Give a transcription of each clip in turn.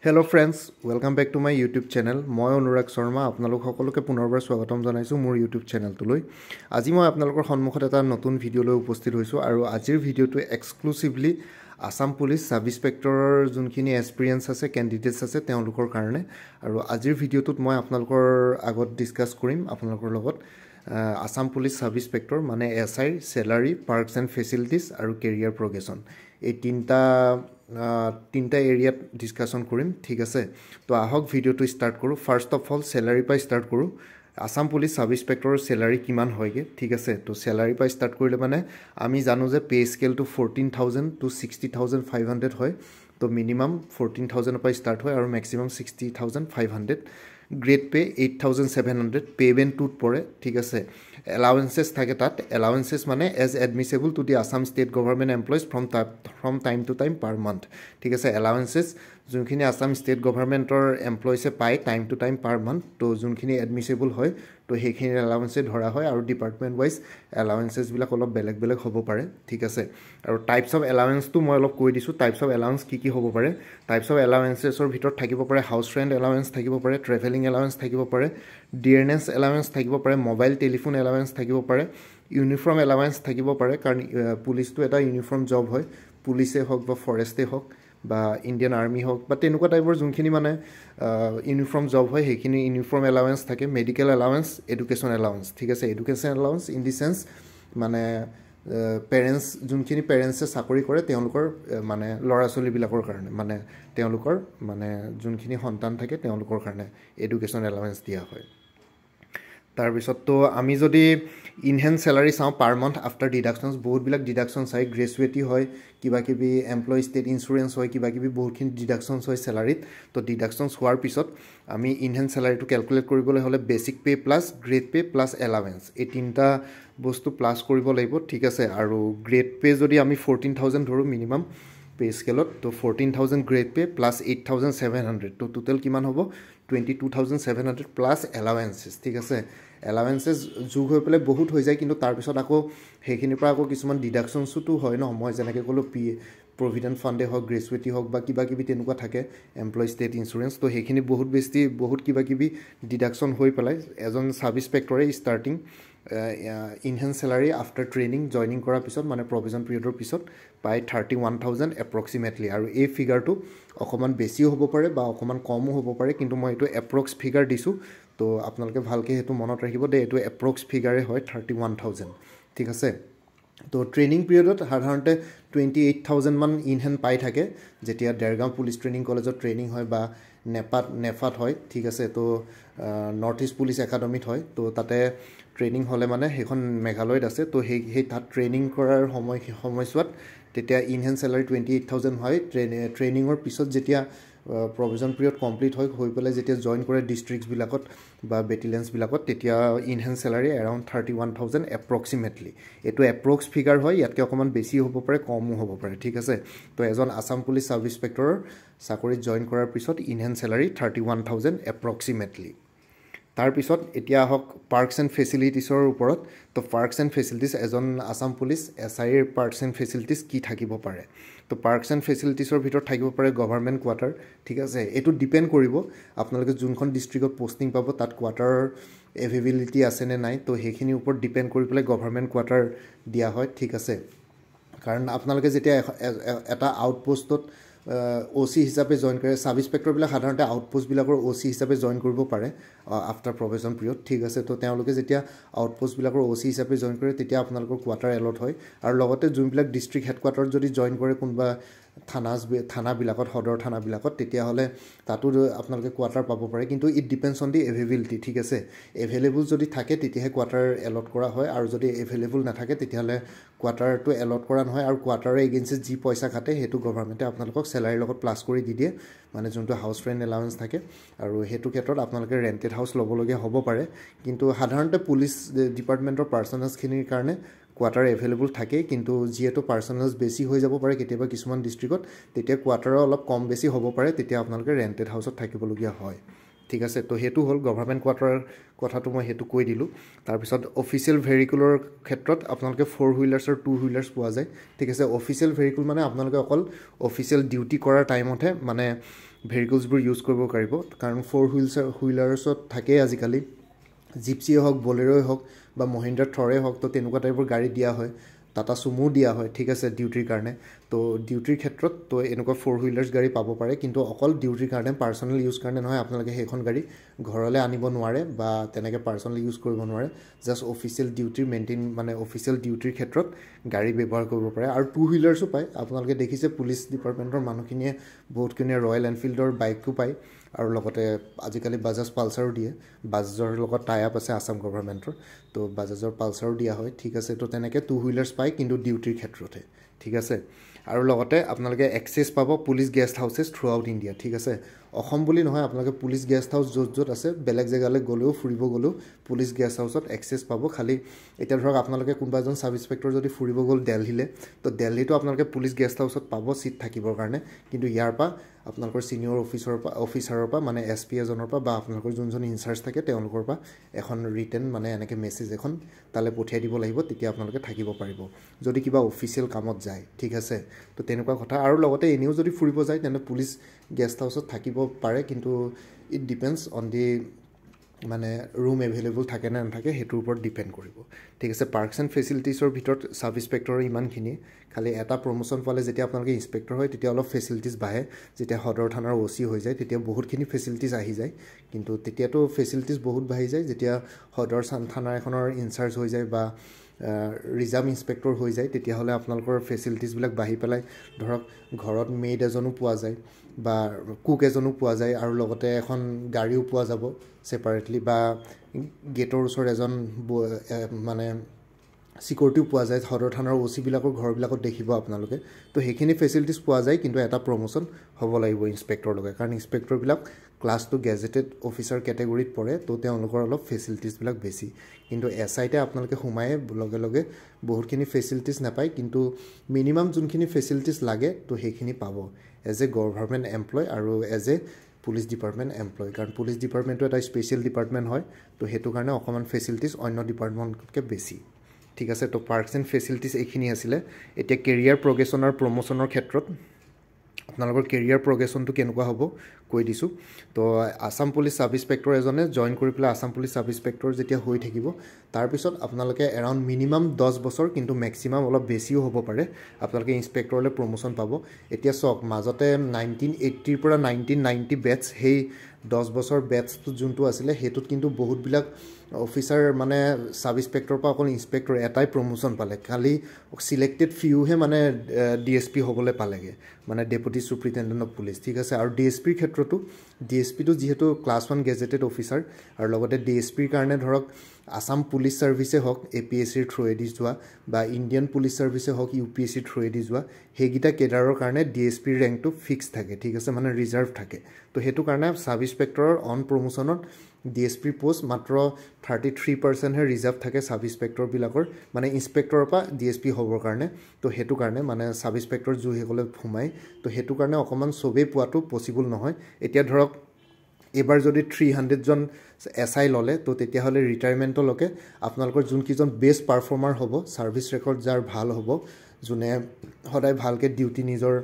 Hello friends, welcome back to my YouTube channel. মই অনুৰাগ শৰ্মা আপোনালোক সকলোকে পুনৰবাৰ স্বাগতম জনাইছো মোৰ YouTube চেনেলটোলৈ। আজি মই আপোনালোকৰ সন্মুখত এটা নতুন ভিডিও লৈ উপস্থিত হৈছো আৰু আজিৰ ভিডিওটো এক্সক্লুসিভলি আসাম পুলিচ সাব ইন্সপেক্টৰৰ যোনখিনি এক্সপেৰিয়েন্স আছে ক্যান্ডিডেটস আছে তেওঁলোকৰ কাৰণে আৰু আজিৰ ভিডিওটোত মই আপোনালোকৰ আগত ডিসকাস কৰিম আপোনালোকৰ লগত আসাম পুলিচ সাব ইন্সপেক্টৰ মানে এসআই স্যালাৰি পাৰ্কস এণ্ড ফেচিলিটিজ আৰু কেৰিয়াৰ প্ৰগ্ৰেছন এই তিনটা এৰিয়াত ডিসকাশন কৰিম ঠিক আছে তো আহক ভিডিওটো স্টাৰ্ট কৰো ফাৰ্স্ট অফ অল স্যালাৰি পা স্টাৰ্ট কৰো আসাম পুলিচ সাব ইন্সপেক্টৰৰ স্যালাৰি কিমান হয়গে ঠিক আছে তো স্যালাৰি পা স্টাৰ্ট কৰিলে মানে আমি জানো যে পে স্কেল টু 14000 টু 60500 হয় তো মিনিমাম 14000 পা স্টাৰ্ট হয় আৰু ম্যাক্সিমাম 60500 গ্ৰেড পে 8700 পেমেন্ট টুত পৰে ঠিক আছে allowances থাকে তাত allowances মানে as admissible to the Assam state government employees from time to time per month ঠিক আছে allowances যোনখিনি Assam state governmentor employees পায় time to time per month তো যোনখিনি admissible হয় তো হেখিনি allowances ধৰা হয় আৰু ডিপাৰ্টমেন্ট ওয়াইজ allowances বিলাক অলপ বেলেগ বেলেগ হ'ব পাৰে ঠিক আছে আৰু টাইপস অফ allowance তো মই অলপ কৈ দিছো টাইপস অফ allowance কি হ'ব পাৰে টাইপস অফ allowances ৰ ভিতৰত থাকিব পাৰে হাউস ৰেন্ট allowance থাকিব পাৰে ট্ৰেভেলিং allowance থাকিব পাৰে ডিয়াৰনেস allowance থাকিব পাৰে মোবাইল টেলিফোন allowance থাকিব পাৰে ইউনিফৰ্ম allowance থাকিব পাৰে কাৰণ পুলিচটো এটা ইউনিফৰ্ম জব হয় পুলিচে হক বা ফৰেষ্টে হক বা ইন্ডিয়ান আৰ্মি হক বা তেনেকুৱা টাইপৰ যোনখিনি মানে ইউনিফৰ্ম জব হয় হেখিনি ইউনিফৰ্ম allowance থাকে মেডিকেল allowance এডুকেশন allowance ঠিক আছে education allowance in the sense মানে পেৰেন্টস যোনখিনি পেৰেন্টসে চাকৰি কৰে তেওঁলোকৰ মানে লৰা ছোৱালী বিলাকৰ কাৰণে মানে তেওঁলোকৰ মানে যোনখিনি সন্তান থাকে তেওঁলোকৰ কাৰণে এডুকেশন allowance দিয়া হয় তাৰ পিছত তো আমি যদি ইনহেন্স স্যালাৰি চাও পাৰ মান্থ আফটাৰ ডিডাকশনস বহুত বিলাক ডিডাকশনস হয় গ্ৰেজুৱেটি হয় কিবা কিবি এমপ্লয়ি ষ্টেট ইন্সুৰেন্স হয় কিবা কিবি বহুতখিনি ডিডাকশনস হয় স্যালাৰিত তো ডিডাকশনস হোৱাৰ পিছত আমি ইনহেন্স স্যালাৰিটো ক্যালকুলেট কৰিবলৈ হলে basic pay plus grade pay plus allowance এই তিনটা বস্তু প্লাস কৰিব লাগিব ঠিক আছে আৰু গ্ৰেড পে যদি আমি 14000 ধৰো মিনিমাম পে স্কেলত তো 14000 গ্ৰেড পে প্লাস 8700 তো টোটাল কিমান হ'ব 22700 প্লাস এলাৱেন্সেস ঠিক আছে এলাৱেন্সেস যোগ হৈ পেলে বহুত হৈ যায় কিন্তু তাৰ পিছত আকৌ হেখিনিৰ পৰা আকৌ কিছুমান ডিডাকশনসটো হয় ন মই যেনেকৈ কলো পি প্ৰভিডেন্ট ফাণ্ডে হক গ্ৰেজুৱেটি হক বা কিবা কিবি তেনেকুৱা থাকে এমপ্লয়ি ষ্টেট ইন্সুৰেন্স তো হেখিনি বহুত বেছি বহুত কিবা কিবি ডিডাকশন হৈ পেলাই এজন সাব ইন্সপেক্টৰে starting enhance salary after training joining কৰাৰ পিছত মানে প্ৰভিজন পিৰিয়ডৰ পিছত পাই 31000 এপ্ৰক্সিমেটলি আৰু এই ফিগাৰটো অকমান বেছিও হ'ব পাৰে বা অকমান কমও হ'ব পাৰে কিন্তু মই এটো এপ্ৰক্স ফিগাৰ দিছো তো আপোনালোকে ভালকে হেতু মনত ৰাখিব দে এটো এপ্ৰক্স ফিগাৰে হয় 31000 ঠিক আছে তো ট্ৰেইনিং পিৰিয়ডত সাধাৰণতে 28000 মান ইনহেন পাই থাকে যেতিয়া দেৰগাঁও পুলিচ ট্ৰেইনিং কলেজত ট্ৰেইনিং হয় বা নেফাত হয় ঠিক আছে তো নৰ্থ ইষ্ট পুলিচ একাডেমিত হয় তো তাতে ট্ৰেইনিং হলে মানে হেখন মেঘালয়ত আছে তো সেই তাত ট্ৰেইনিং কৰাৰ সময়ছোৱাত তেতিয়া ইনহেন স্যালাৰি 28000 হয় ট্ৰেইনিংৰ পিছত যেতিয়া প্ৰভিজন পিৰিয়ড কমপ্লিট হৈ পেলে যেতিয়া জয়েন কৰে ডিস্ট্ৰিক্টস বিলাকত বা বেটেলিয়নস বিলাকত তেতিয়া ইনহেন্স স্যালাৰি अराउंड 31000 এপ্ৰক্সিমেটলি এটো এপ্ৰক্স ফিগাৰ হয় ইয়াতকে অকমান বেছি হ'ব পাৰে কমও হ'ব পাৰে ঠিক আছে তো এজন আসাম পুলিচ সাব ইন্সপেক্টৰৰ চাকৰিত জয়েন কৰাৰ পিছত ইনহেন্স স্যালাৰি 31000 এপ্ৰক্সিমেটলি তাৰ পিছত এতিয়া হক পাৰ্কস এণ্ড ফেচিলিটিজৰ ওপৰত তো পাৰ্কস এণ্ড ফেচিলিটিজ এজন আসাম পুলিচ এসআইৰ পাৰ্কস এণ্ড ফেচিলিটিজ কি থাকিব পাৰে তো পাৰ্কস এণ্ড ফেচিলিটিজৰ ভিতৰত থাকিব পাৰে গভৰ্ণমেণ্ট কোৱাৰ্টাৰ ঠিক আছে এটো ডিপেন্ড কৰিব আপোনালোকে যোনখন ডিস্ট্ৰিক্টত পোষ্টিং পাব তাত কোৱাৰ্টাৰ এভেইলেবিলিটি আছে নে নাই তো হেখিনি ওপৰত ডিপেন্ড কৰি পেলাই গভৰ্ণমেণ্ট কোৱাৰ্টাৰ দিয়া হয় ঠিক আছে কাৰণ আপোনালোকে যেতিয়া এটা আউটপোষ্টত ওসি হিচাপে জয়েন কৰে সাব ইন্সপেক্টৰ বিলাক সাধাৰণতে আউটপোষ্ট বিলাকৰ ওসি হিচাপে জয়েন কৰিব পাৰে আফটাৰ প্ৰভিজন পিৰিয়ড ঠিক আছে তো তেওঁলোকে যেতিয়া আউটপোষ্ট বিলাকৰ ওসি হিচাপে জয়েন কৰে তেতিয়া আপোনালোকৰ কোৱাৰ্টাৰ এলট হয় আৰু লগতে যোনবিলাক ডিস্ট্ৰিক্ট হেডকোৱাৰ্টাৰত যদি জয়েন কৰে কোনবা থানা বিলাকত সদৰ থানা বিলাকত তেতিয়া হলে তাতো আপোনালোকে কোৱাৰ্টাৰ পাব পাৰে কিন্তু it depends on the availability ঠিক আছে এভেইলেবল যদি থাকে তেতিয়াহে কোৱাৰ্টাৰ এলট কৰা হয় আৰু যদি এভেইলেবল নাথাকে তেতিয়াহলে কোৱাৰ্টাৰটো এলট কৰা নহয় আৰু কোৱাৰ্টাৰৰ এগেইনষ্ট যি পইচা কাটে হেতু গভৰ্ণমেণ্টে আপোনালোকক স্যালাৰিৰ লগত প্লাস কৰি দি দিয়ে মানে যোনটো হাউস ৰেন্ট এলাৱেন্স থাকে আৰু হেতু ক্ষেত্ৰত আপোনালোকে ৰেন্টেড হাউস লবলগীয়া হ'ব পাৰে কিন্তু সাধাৰণতে পুলিচ ডিপাৰ্টমেন্টৰ পাৰ্সনেলস খিনিৰ কাৰণে কোৱাৰ্টাৰ এভেইলেবল থাকে কিন্তু যেহেতু পাৰ্সনেলস বেছি হৈ যাব পাৰে কেতিয়াবা কিছুমান ডিস্ট্ৰিক্টত তেতিয়া কোৱাৰ্টাৰ অলপ কম বেছি হ'ব পাৰে তেতিয়া আপোনালোকে ৰেন্টেড হাউসত থাকিবলগীয়া হয় ঠিক আছে তো হেতু হল গভৰ্ণমেণ্ট কোৱাৰ্টাৰ কথাটো মই হেতু কৈ দিলো তাৰ পিছত অফিচিয়েল ভেহিকুলৰ ক্ষেত্ৰত আপোনালোকে 4 হুইলাৰ্ছ আৰু 2 হুইলাৰ্ছ পোৱা যায় ঠিক আছে অফিচিয়েল ভেহিকুল মানে আপোনালোকে অকল অফিচিয়েল ডিউটি কৰাৰ টাইমতে মানে ভেহিকলছবোৰ ইউজ কৰিব পাৰিব কাৰণ 4 হুইলাৰ্ছত থাকেই আজিকালি জিপচিয়ে হওক বলেৰোই হওক বা মহিন্দ্ৰা থৰে হওক তো তেনেকুৱা টাইপৰ গাড়ী দিয়া হয় টাটা সুমো দিয়া হয় ঠিক আছে ডিউটিৰ কাৰণে তো ডিউটিৰ ক্ষেত্ৰত তো এনেকুৱা 4 হুইলাৰ্ছ গাড়ী পাব পাৰে কিন্তু অকল ডিউটিৰ কাৰণে পাৰ্চনেল ইউজ কাৰণে নহয় আপোনালোকে সেইখন গাড়ী ঘৰলৈ আনিব নোৱাৰে বা তেনেকৈ পাৰ্চনেল ইউজ কৰিব নোৱাৰে জাষ্ট অফিচিয়েল ডিউটিৰ মেইনটেইন মানে অফিচিয়েল ডিউটিৰ ক্ষেত্ৰত গাড়ী ব্যৱহাৰ কৰিব পাৰে আৰু 2 হুইলাৰ্ছো পায় আপোনালোকে দেখিছে পুলিচ ডিপাৰ্টমেণ্টৰ মানুহখিনিয়ে বহুতখিনি ৰয়েল এনফিল্ডৰ বাইকো পায় আৰু লগতে আজিকালি বাজাজ পালচাৰো দিয়ে বাজাজৰ লগত টাই আপ আছে আসাম গভৰ্ণমেণ্টৰ তো বাজাজৰ পালচাৰো দিয়া হয় ঠিক আছে তো তেনেকৈ 2 হুইলাৰ্ছ পায় কিন্তু ডিউটিৰ ক্ষেত্ৰতে ঠিক আছে আৰু লগতে আপোনালোকে এক্সেছ পাব police guest houses throughout India ঠিক আছে অসম বুলি নহয় আপোনালোকে পুলিচ গেষ্ট হাউচ য'ত আছে বেলেগ জেগালৈ গ'লেও ফুৰিব গ'লেও পুলিচ গেষ্ট হাউচত এক্সেছ পাব খালি এতিয়া ধৰক আপোনালোকে কোনোবা এজন সাব ইন্সপেক্টৰ যদি ফুৰিব গ'ল দিল্লীলৈ তো দিল্লীতো আপোনালোকে পুলিচ গেষ্ট হাউচত পাব চিট থাকিবৰ কাৰণে কিন্তু ইয়াৰ পৰা আপোনালোকৰ ছিনিয়ৰ অফিচাৰৰ পৰা মানে SP এজনৰ পৰা বা আপোনালোকৰ যোনজন ইনচাৰ্জ থাকে তেওঁলোকৰ পৰা এখন ৰিটেন মানে এনেকৈ মেছেজ এখন তালৈ পঠিয়াই দিব লাগিব তেতিয়া আপোনালোকে থাকিব পাৰিব যদি কিবা অফিচিয়েল কামত যায় ঠিক আছে তো তেনেকুৱা কথা আৰু লগতে এনেও যদি ফুৰিব যায় তেনে পুলিচ গেষ্ট হাউচত থাকিব পাৰে কিন্তু ইট ডিপেণ্ডছ অন দি মানে ৰুম এভেইলেবল থাকে নে নাথাকে সেইটোৰ ওপৰত ডিপেণ্ড কৰিব ঠিক আছে পাৰ্কছ এণ্ড ফেচিলিটিছৰ ভিতৰত সাব ইন্সপেক্টৰৰ ইমানখিনি খালি এটা প্ৰমোশ্যন পালে যেতিয়া আপোনালোকে ইন্সপেক্টৰ হয় তেতিয়া অলপ ফেচিলিটিছ বাঢ়ে যেতিয়া সদৰ থানাৰ OC হৈ যায় তেতিয়া বহুতখিনি ফেচিলিটিছ আহি যায় কিন্তু তেতিয়াতো ফেচিলিটিছ বহুত বাঢ়ি যায় যেতিয়া সদৰ থানা এখনৰ ইনচাৰ্জ হৈ যায় বা ৰিজাৰ্ভ ইন্সপেক্টৰ হৈ যায় তেতিয়াহ'লে আপোনালোকৰ ফেচিলিটিছবিলাক বাঢ়ি পেলাই ধৰক ঘৰত মেইড এজনো পোৱা যায় বা কুক এজনো পোৱা যায় আৰু লগতে এখন গাড়ীও পোৱা যাব ছেপাৰেটলি বা গেটৰ ওচৰত এজন মানে সিকিউৰিটিও পোৱা যায় সদৰ থানাৰ OC বিলাকৰ ঘৰবিলাকত দেখিব আপোনালোকে তো সেইখিনি ফেচিলিটিছ পোৱা যায় কিন্তু এটা প্ৰমোশ্যন হ'ব লাগিব ইন্সপেক্টৰ লগে কাৰণ ইন্সপেক্টৰবিলাক ক্লাছ 2 গেজেটেড অফিচাৰ কেটেগৰীত পৰে তো তেওঁলোকৰ অলপ ফেচিলিটিছবিলাক বেছি কিন্তু SIতে আপোনালোকে সোমাই লগে লগে বহুতখিনি ফেচিলিটিছ নাপায় কিন্তু মিনিমাম যোনখিনি ফেচিলিটিছ লাগে তো সেইখিনি পাব এজ এ গভৰ্ণমেণ্ট এমপ্লয় আৰু as a police department employee কাৰণ পুলিচ ডিপাৰ্টমেণ্টটো এটা স্পেচিয়েল ডিপাৰ্টমেণ্ট হয় তো সেইটো কাৰণে অকণমান ফেচিলিটিছ অন্য ডিপাৰ্টমেণ্টতকৈ বেছি ঠিক আছে তো পাৰ্কছ এণ্ড ফেচিলিটিছ এইখিনি আছিলে এতিয়া কেৰিয়াৰ প্ৰগ্ৰেশ্যন আৰু প্ৰমোশ্যনৰ ক্ষেত্ৰত আপোনালোকৰ কেৰিয়াৰ প্ৰগ্ৰেশ্যনটো কেনেকুৱা হ'ব কৈ দিছোঁ তো আসাম পুলিচ সাব ইন্সপেক্টৰ এজনে জইন কৰি পেলাই আসাম পুলিচ সাব ইন্সপেক্টৰ যেতিয়া হৈ থাকিব তাৰপিছত আপোনালোকে এৰাউণ্ড মিনিমাম 10 বছৰ কিন্তু মেক্সিমাম অলপ বেছিও হ'ব পাৰে আপোনালোকে ইন্সপেক্টৰলৈ প্ৰমোশ্যন পাব এতিয়া চাওক মাজতে 1980ৰ পৰা 1990 বেটছ সেই 10 বছৰ বেটছটো যোনটো আছিলে সেইটোত কিন্তু বহুতবিলাক অফিচাৰ মানে সাব ইন্সপেক্টৰৰ পৰা অকল ইন্সপেক্টৰ এটাই প্ৰমোশ্যন পালে খালি সিলেক্টেড ফিউহে মানে DSP হ'বলৈ পালেগে মানে ডেপুটি সুপ্ৰিটেণ্ডেণ্ট অফ পুলিচ ঠিক আছে আৰু DSPৰ ক্ষেত্ৰতো DSPটো যিহেতু ক্লাছ 1 গেজেটেড অফিচাৰ আৰু লগতে DSPৰ কাৰণে ধৰক আসাম পুলিচ সাৰ্ভিসে হওক APSCৰ থ্ৰুৱেদি যোৱা বা ইণ্ডিয়ান পুলিচ সাৰ্ভিসে হওক UPSCৰ থ্ৰুৱেদি যোৱা সেইকেইটা কেডাৰৰ কাৰণে DSPৰ ৰেংকটো ফিক্স থাকে ঠিক আছে মানে ৰিজাৰ্ভ থাকে তো সেইটো কাৰণে সাব ইন্সপেক্টৰৰ অন প্ৰমোশ্যনত DSP পোষ্ট মাত্ৰ 33% হে ৰিজাৰ্ভ থাকে সাব ইন্সপেক্টৰবিলাকৰ মানে ইন্সপেক্টৰৰ পৰা DSP হ'বৰ কাৰণে তো সেইটো কাৰণে মানে সাব ইন্সপেক্টৰ যিসকলে সোমায় তো সেইটো কাৰণে অকণমান চবেই পোৱাটো পচিবল নহয় এতিয়া ধৰক এবাৰ যদি 300 জন SI ল'লে তো তেতিয়াহ'লে ৰিটায়াৰমেণ্টলৈকে আপোনালোকৰ যোনকেইজন বেষ্ট পাৰফৰ্মাৰ হ'ব ছাৰ্ভিচ ৰেকৰ্ড যাৰ ভাল হ'ব যোনে সদায় ভালকৈ ডিউটি নিজৰ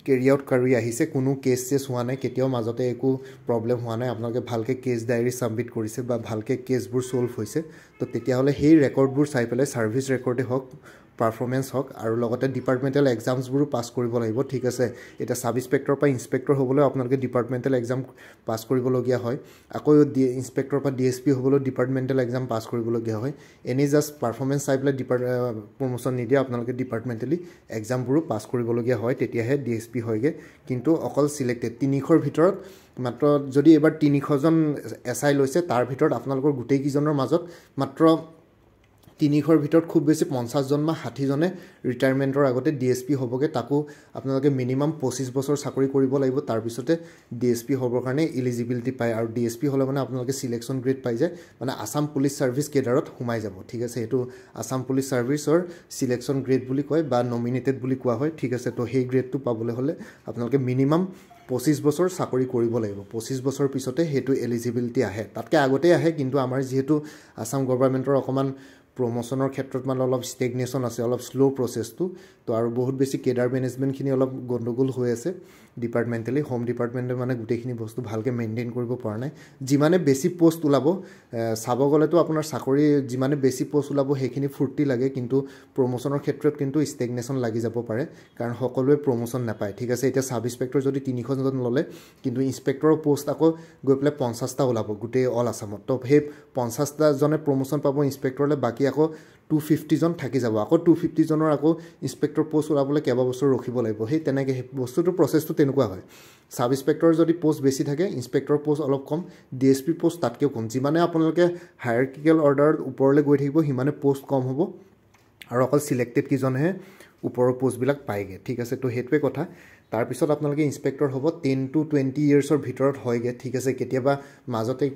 কেৰি আউট কৰি আহিছে কোনো কেছ চেছ হোৱা নাই কেতিয়াও মাজতে একো প্ৰব্লেম হোৱা নাই আপোনালোকে ভালকৈ কেছ ডায়েৰী ছাবমিট কৰিছে বা ভালকৈ কেছবোৰ ছল্ভ হৈছে তো তেতিয়াহ'লে সেই ৰেকৰ্ডবোৰ চাই পেলাই ছাৰ্ভিচ ৰেকৰ্ডে হওক পাৰফৰ্মেন্স হওক আৰু লগতে ডিপাৰ্টমেণ্টেল এক্সামছবোৰো পাছ কৰিব লাগিব ঠিক আছে এটা সাব ইন্সপেক্টৰৰ পৰা ইন্সপেক্টৰ হ'বলৈ আপোনালোকে ডিপাৰ্টমেণ্টেল এক্সাম পাছ কৰিবলগীয়া হয় আকৌ ইন্সপেক্টৰৰ পৰা DSP হ'বলৈ ডিপাৰ্টমেণ্টেল এক্সাম পাছ কৰিবলগীয়া হয় এনেই জাষ্ট পাৰফৰ্মেন্স চাই পেলাই প্ৰমোশ্যন নিদিয়ে আপোনালোকে ডিপাৰ্টমেণ্টেলি এক্সামবোৰো পাছ কৰিবলগীয়া হয় তেতিয়াহে DSP হয়গৈ কিন্তু অকল চিলেক্টেড 300ৰ ভিতৰত মাত্ৰ যদি এবাৰ 300জন SI লৈছে তাৰ ভিতৰত আপোনালোকৰ গোটেইকেইজনৰ মাজত মাত্ৰ 300ৰ ভিতৰত খুব বেছি 50 জন বা 60 জনে ৰিটায়াৰমেণ্টৰ আগতে DSP হ'বগে তাকো আপোনালোকে মিনিমাম 25 বছৰ চাকৰি কৰিব লাগিব তাৰ পিছতে DSP হ'বৰ কাৰণে এলিজিবিলিটি পায় আৰু DSP হ'লে মানে আপোনালোকে সিলেকশ্যন গ্ৰেড পাই যায় মানে আসাম পুলিচ সাৰ্ভিস কেডাৰত সোমাই যাব ঠিক আছে এটো আসাম পুলিচ সাৰ্ভিসৰ সিলেকশ্যন গ্ৰেড বুলি কয় বা নমিনেটেড বুলি কোৱা হয় ঠিক আছে তো সেই গ্ৰেডটো পাবলৈ হ'লে আপোনালোকে মিনিমাম 25 বছৰ চাকৰি কৰিব লাগিব 25 বছৰ পিছতে হেতু এলিজিবিলিটি আহে তাতকে আগতে আহে কিন্তু আমাৰ যেহেতু আসাম গভৰ্ণমেণ্টৰ অকমান প্ৰমোশনৰ ক্ষেত্ৰত মানে অলপ ষ্টেগনেশন আছে অলপ স্লো প্ৰসেসটো তো আৰু বহুত বেছি কেডাৰ মেনেজমেন্ট খিনি অলপ গণ্ডগোল হৈ আছে ডিপাৰ্টমেণ্টেলি হোম ডিপাৰ্টমেণ্টে মানে গোটেইখিনি বস্তু ভালকৈ মেইনটেইন কৰিব পৰা নাই যিমানে বেছি পোষ্ট ওলাব চাব গ'লেতো আপোনাৰ চাকৰি যিমানে বেছি পোষ্ট ওলাব সেইখিনি ফূৰ্তি লাগে কিন্তু প্ৰমোশ্যনৰ ক্ষেত্ৰত কিন্তু ষ্টেগনেশ্যন লাগি যাব পাৰে কাৰণ সকলোৱে প্ৰমোশ্যন নাপায় ঠিক আছে এতিয়া সাব ইন্সপেক্টৰ যদি 300 জন ল'লে কিন্তু ইন্সপেক্টৰৰ পোষ্ট আকৌ গৈ পেলাই 50টা ওলাব গোটেই অল আসামত তো সেই 50টা জনে প্ৰমোশ্যন পাব ইন্সপেক্টৰলৈ বাকী আকৌ 250 জন থাকি যাব আকৌ 250 জনৰ আকৌ ইন্সপেক্টৰ পোষ্ট ওলাবলৈ কেইবা বছৰ ৰখিব লাগিব সেই তেনেকৈ বস্তুটো প্ৰচেছটো তেনেকুৱা হয় সাব ইন্সপেক্টৰ যদি পোষ্ট বেছি থাকে ইন্সপেক্টৰ পোষ্ট অলপ কম ডিএসপি পোষ্ট তাতকৈ কম যিমানে আপোনালোকে হায়াৰাৰ্কিকেল অৰ্ডাৰ ওপৰলৈ গৈ থাকিব সিমানে পোষ্ট কম হ'ব আৰু অকল সিলেক্টেড কিজনহে ওপৰৰ পোষ্টবিলাক পায়গে ঠিক আছে তো হেতুৱে কথা তাৰপিছত আপোনালোকে ইন্সপেক্টৰ হ'ব 10 to 20 ইয়াৰ্ছৰ ভিতৰত হয়গে ঠিক আছে কেতিয়াবা মাজতে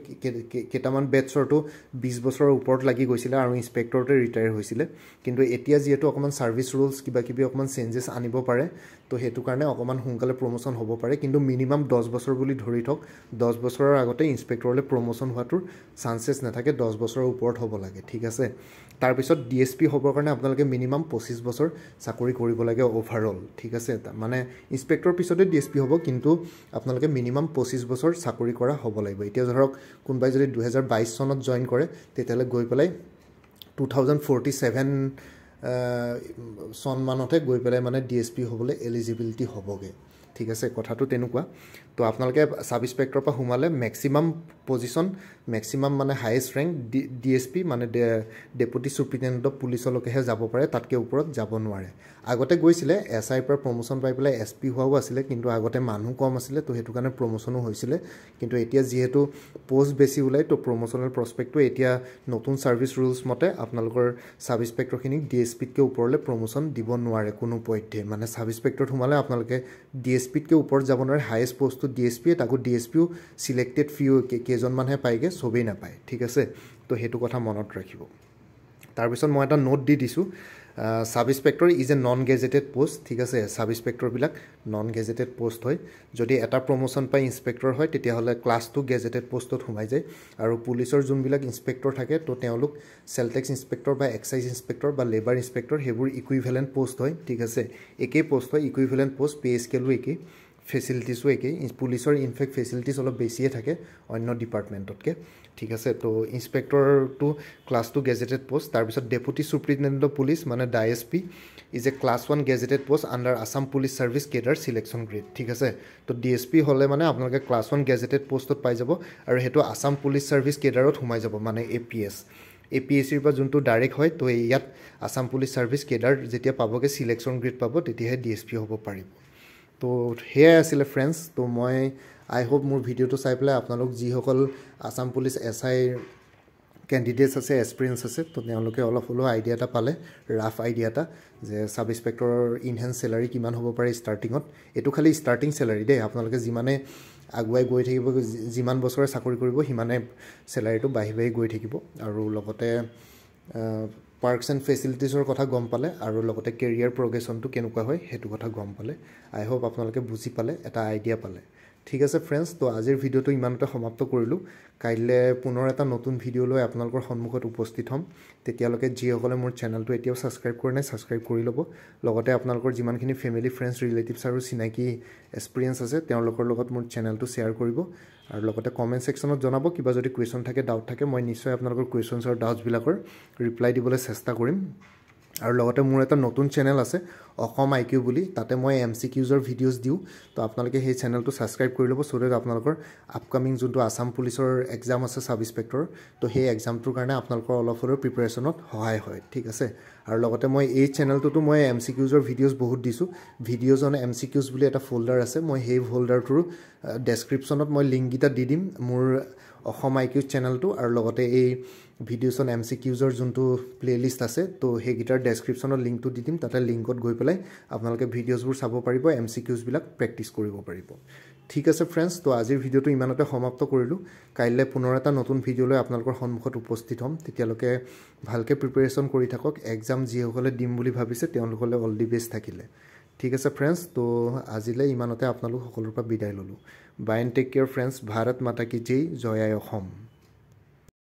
কেটামান বেটছৰটো 20 বছৰৰ ওপৰত লাগি গৈছিল আৰু ইন্সপেক্টৰতে ৰিটায়াৰ হৈছিল কিন্তু এতিয়া যেহেতু অকমান সাৰ্ভিস ৰুলছ কিবা কিবি অকমান চেঞ্জেছ আনিব পাৰে তো হেতু কাৰণে অকমান সোনকালে প্ৰমোশন হ'ব পাৰে কিন্তু মিনিমাম 10 বছৰ বুলি ধৰি থক 10 বছৰৰ আগতে ইন্সপেক্টৰলৈ প্ৰমোশন হোৱাটোৰ চান্সেছ নাথাকে 10 বছৰৰ ওপৰত হ'ব লাগে ঠিক আছে তাৰপিছত ডিএসপি হ'বৰ কাৰণে আপোনালোকে মিনিমাম 25 বছৰ চাকৰি কৰিব লাগে ওভাৰঅল ঠিক আছে মানে ইন্সপেক্টৰ পিছতে ডিএসপি হ'ব কিন্তু আপোনালোকে মিনিমাম 25 বছৰ চাকৰি কৰা হ'ব লাগিব এতিয়া ধৰক কোনবাই যদি 2022 চনত জয়েন কৰে তেতিয়ালে গৈ পেলাই 2047 সন মানতে গৈ পেলাই মানে ডিএসপি হ'বলৈ এলিজিবিলিটি হ'বগে ঠিক আছে কথাটো তেনেকুৱা তো আপোনালোকে সাব ইন্সপেক্টৰ পৰা হুমালে ম্যাক্সিমাম পজিশন ম্যাক্সিমাম মানে হাইয়েস্ট ৰেংক ডিএসপি মানে ডেপুটি সুপ্ৰিটেণ্ডেণ্ট অফ পুলিচলৈকেহে যাব পাৰে তাতকৈ ওপৰত যাব নোৱাৰে আগতে গৈছিলে এসআই পৰা প্ৰমোশন পাই পেলাই এসপি হোৱাও আছিলে কিন্তু আগতে মানুহ কম আছিলে তো হেতু কাৰণে প্ৰমোশনো হৈছিলে কিন্তু এতিয়া যেহেতু পোষ্ট বেছি ওলাই তো প্ৰমোশনাল প্ৰসপেক্টটো এতিয়া নতুন সাৰ্ভিস ৰুলছ মতে আপোনালোকৰ সাব ইন্সপেক্টৰখিনিক ডিএসপিতকৈ ওপৰলৈ প্ৰমোশন দিব নোৱাৰে কোনো পধ্যে মানে সাব ইন্সপেক্টৰত হুমালে আপোনালোকে ডিএসপিতকৈ ওপৰত যাব নোৱাৰে হাইয়েস্ট পোষ্টটো ডিএসপি তাকো ডিএসপিও সিলেক্টেড ফিউ কেজন মানুহে পাইগে সবেই নাপায় ঠিক আছে তো হেতু কথা মনত ৰাখিব তাৰপিছত মই এটা নোট দি দিছো sub inspector is a non gazetted post ঠিক আছে সাব ইন্সপেক্টৰবিলাক নন গেজেটেড পোষ্ট হয় যদি এটা প্ৰমোশন পাই ইন্সপেক্টৰ হয় তেতিয়াহ'লে ক্লাছ 2 গেজেটেড পোষ্টত সোমাই যায় আৰু পুলিচৰ যোনবিলাক ইন্সপেক্টৰ থাকে তো তেওঁলোক সেলটেক্স ইন্সপেক্টৰ বা এক্সাইজ ইন্সপেক্টৰ বা লেবাৰ ইন্সপেক্টৰ হেবোৰ ইকুইভেলেন্ট পোষ্ট হয় ঠিক আছে একেই পোষ্ট হয় ইকুইভেলেন্ট পোষ্ট পে স্কেলো একেই ফেসিলিটিসও একেই পুলিচৰ ইনফেক্ট ফেসিলিটিস অলপ বেছিয়ে থাকে অন্য ডিপাৰ্টমেণ্টতকৈ ঠিক আছে তো ইন্সপেক্টৰটো ক্লাছ 2 গেজেটেড পোষ্ট তাৰপিছত ডেপুটি সুপ্ৰিটেণ্ডেণ্ট অফ পুলিচ মানে DYSP is a class 1 gazetted post under Assam police service cadre selection grade ঠিক আছে তো ডিএসপি হ'লে মানে আপোনালোকে ক্লাছ 1 গেজেটেড পোষ্টত পাই যাব আৰু হেতু আসাম পুলিচ সাৰ্ভিস কেডাৰত সোমাই যাব মানে এপিএছ এপিএসিৰ পৰা যোনটো ডাইৰেক্ট হয় তো ইয়াত আসাম পুলিচ সাৰ্ভিস কেডাৰ যেতিয়া পাবগে সিলেকশ্যন গ্ৰেড পাব তেতিয়াহে ডিএসপি হ'ব পাৰিব তো হেয়াই আছিলে ফ্ৰেন্ডছ তো মই আই হোপ মোৰ ভিডিঅ'টো চাই পেলাই আপোনালোক যিসকল আসাম পুলিচ এসআই ক্যান্ডিডেটস আছে এক্সপিৰিয়েন্স আছে তো তেওঁলোকে অলপ হলো আইডিয়া এটা পালে ৰাফ আইডিয়া এটা যে সাব ইন্সপেক্টৰৰ ইনহেন্স স্যালাৰি কিমান হ'ব পাৰে ষ্টাৰ্টিঙত এটো খালি ষ্টাৰ্টিং স্যালাৰি দেই আপোনালোকে যিমানে আগুৱাই গৈ থাকিব যিমান বছৰে চাকৰি কৰিব সিমানে স্যালাৰিটো বাঢ়ি বাঢ়ি গৈ থাকিব আৰু লগতে পাৰ্কছ এণ্ড ফেচিলিটিছৰ কথা গম পালে আৰু লগতে কেৰিয়াৰ প্ৰগ্ৰেছনটো কেনেকুৱা হয় হেতু কথা গম পালে আই হোপ আপোনালোকে বুজি পালে এটা আইডিয়া পালে ঠিক আছে ফ্ৰেন্ডছ তো আজিৰ ভিডিঅ'টো ইমানতে সমাপ্ত কৰিলোঁ কাইলৈ পুনৰ এটা নতুন ভিডিঅ' লৈ আপোনালোকৰ সন্মুখত উপস্থিত হ'ম তেতিয়ালৈকে যিসকলে মোৰ চেনেলটো এতিয়াও ছাবস্ক্ৰাইব কৰা নাই ছাবস্ক্ৰাইব কৰি ল'ব লগতে আপোনালোকৰ যিমানখিনি ফেমিলি ফ্ৰেণ্ডছ ৰিলেটিভছ আৰু চিনাকি এক্সপিৰিয়েন্স আছে তেওঁলোকৰ লগত মোৰ চেনেলটো শ্বেয়াৰ কৰিব আৰু লগতে কমেণ্ট সেকশ্যনত জনাব কিবা যদি কুৱেশ্যন থাকে ডাউট থাকে মই নিশ্চয় আপোনালোকৰ কুৱেশ্যনছ আৰু ডাউটছবিলাকৰ ৰিপ্লাই দিবলৈ চেষ্টা কৰিম আৰু লগতে মোৰ এটা নতুন চেনেল আছে অসম আইকিউ বুলি তাতে মই এমচিকিউজৰ ভিডিঅ'জ দিওঁ তো আপোনালোকে সেই চেনেলটো ছাবস্ক্ৰাইব কৰি ল'ব সো দ্যাট আপোনালোকৰ আপকামিং যোনটো আসাম পুলিচৰ এক্সাম আছে সাব ইন্সপেক্টৰ তো সেই এক্সামটোৰ কাৰণে আপোনালোকৰ অলপ হ'লেও প্ৰিপাৰেশ্যনত সহায় হয় ঠিক আছে আৰু লগতে মই এই চেনেলটোতো মই এমচিকিউজৰ ভিডিঅ'জ বহুত দিছোঁ ভিডিঅ'জ অন এমচিকিউজ বুলি এটা ফোল্ডাৰ আছে মই সেই ফোল্ডাৰটোৰ ডেছক্ৰিপশ্যনত মই লিংককেইটা দি দিম মোৰ অসম আইকিউজ চেনেলটো আৰু লগতে এই ভিডিঅ'ছ অন এমচিকিউজৰ যোনটো প্লেলিষ্ট আছে তো সেইকেইটাৰ ডেছক্ৰিপশ্যনত লিংকটো দি দিম তাতে লিংকত গৈ পেলাই আপোনালোকে ভিডিঅ'ছবোৰ চাব পাৰিব এমচিকিউজবিলাক প্ৰেক্টিছ কৰিব পাৰিব ঠিক আছে ফ্ৰেণ্ডছ তো আজিৰ ভিডিঅ'টো ইমানতে সমাপ্ত কৰিলোঁ কাইলৈ পুনৰ এটা নতুন ভিডিঅ' লৈ আপোনালোকৰ সন্মুখত উপস্থিত হ'ম তেতিয়ালৈকে ভালকৈ প্ৰিপাৰেশ্যন কৰি থাকক এক্সাম যিসকলে দিম বুলি ভাবিছে তেওঁলোকলৈ অল দি বেষ্ট থাকিলে ঠিক আছে ফ্ৰেণ্ডছ তো আজিলৈ ইমানতে আপোনালোক সকলোৰ পৰা বিদায় ল'লোঁ bye and take care friends Bharat Mata কি জয় জয় আই অসম